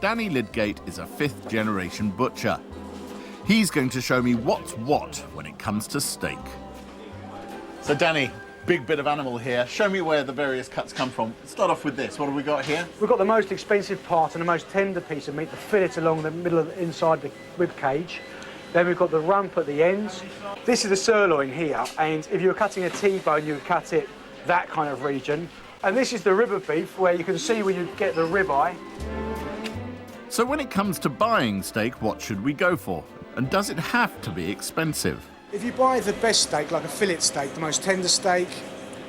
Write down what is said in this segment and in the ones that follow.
Danny Lidgate is a fifth-generation butcher. He's going to show me what's what when it comes to steak. So Danny, big bit of animal here. Show me where the various cuts come from. Start off with this. What have we got here? We've got the most expensive part and the most tender piece of meat, the fillet along the middle of inside the rib cage. Then we've got the rump at the ends. This is the sirloin here, and if you were cutting a T-bone, you would cut it that kind of region. And this is the rib of beef, where you can see where you get the ribeye. So when it comes to buying steak, what should we go for? And does it have to be expensive? If you buy the best steak, like a fillet steak, the most tender steak,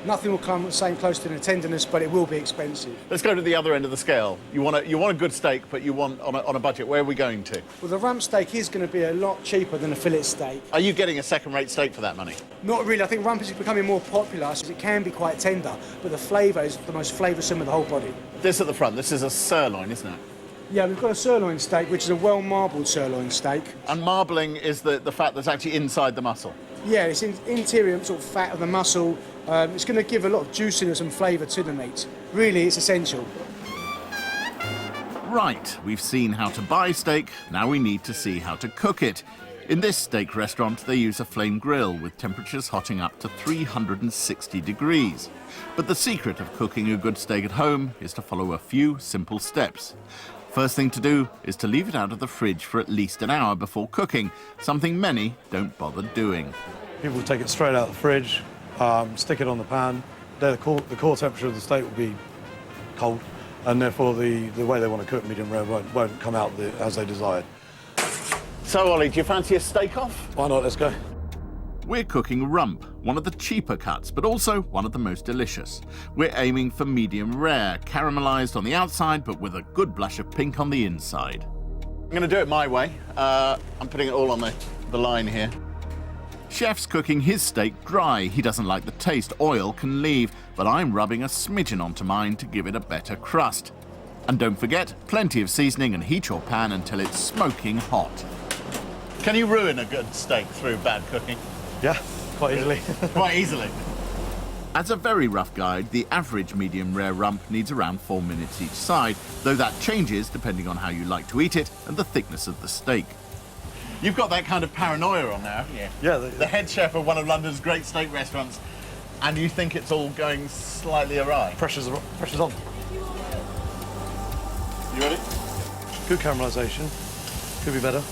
nothing will come the same close to the tenderness, but it will be expensive. Let's go to the other end of the scale. You want a good steak, but you want on a budget. Where are we going to? Well, the rump steak is going to be a lot cheaper than a fillet steak. Are you getting a second-rate steak for that money? Not really. I think rump is becoming more popular, so it can be quite tender, but the flavour is the most flavoursome of the whole body. This at the front, this is a sirloin, isn't it? Yeah, we've got a sirloin steak, which is a well-marbled sirloin steak. And marbling is the fat that's actually inside the muscle? Yeah, it's interior sort of fat of the muscle. It's going to give a lot of juiciness and flavour to the meat. Really, it's essential. Right, we've seen how to buy steak, now we need to see how to cook it. In this steak restaurant, they use a flame grill with temperatures hotting up to 360 degrees. But the secret of cooking a good steak at home is to follow a few simple steps. First thing to do is to leave it out of the fridge for at least an hour before cooking, something many don't bother doing. People take it straight out of the fridge, stick it on the pan. The core temperature of the steak will be cold, and therefore the way they want to cook medium rare won't come out as they desired. So, Ollie, do you fancy a steak off? Why not? Let's go. We're cooking rump, one of the cheaper cuts, but also one of the most delicious. We're aiming for medium rare, caramelised on the outside, but with a good blush of pink on the inside. I'm going to do it my way. I'm putting it all on the line here. Chef's cooking his steak dry. He doesn't like the taste oil can leave, but I'm rubbing a smidgen onto mine to give it a better crust. And don't forget, plenty of seasoning and heat your pan until it's smoking hot. Can you ruin a good steak through bad cooking? Yeah, quite easily. Quite easily. As a very rough guide, the average medium rare rump needs around 4 minutes each side, though that changes depending on how you like to eat it and the thickness of the steak. You've got that kind of paranoia on now, haven't you? Yeah. The head chef of one of London's great steak restaurants, and you think it's all going slightly awry. Pressure's on. You ready? Good caramelisation. Could be better.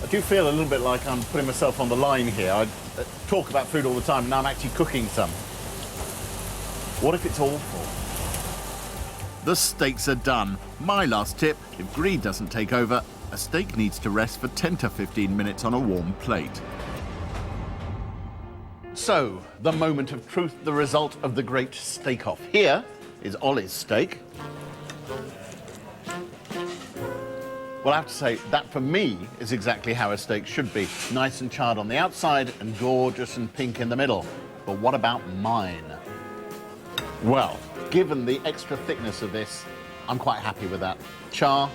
I do feel a little bit like I'm putting myself on the line here. I talk about food all the time, and now I'm actually cooking some. What if it's awful? The steaks are done. My last tip, if greed doesn't take over, a steak needs to rest for 10 to 15 minutes on a warm plate. So, the moment of truth, the result of the great steak-off. Here is Ollie's steak. Well, I have to say, that for me is exactly how a steak should be. Nice and charred on the outside and gorgeous and pink in the middle. But what about mine? Well, given the extra thickness of this, I'm quite happy with that. Char,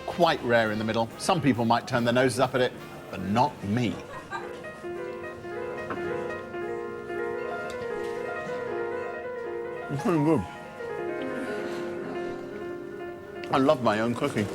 quite rare in the middle. Some people might turn their noses up at it, but not me. It's pretty good. I love my own cooking.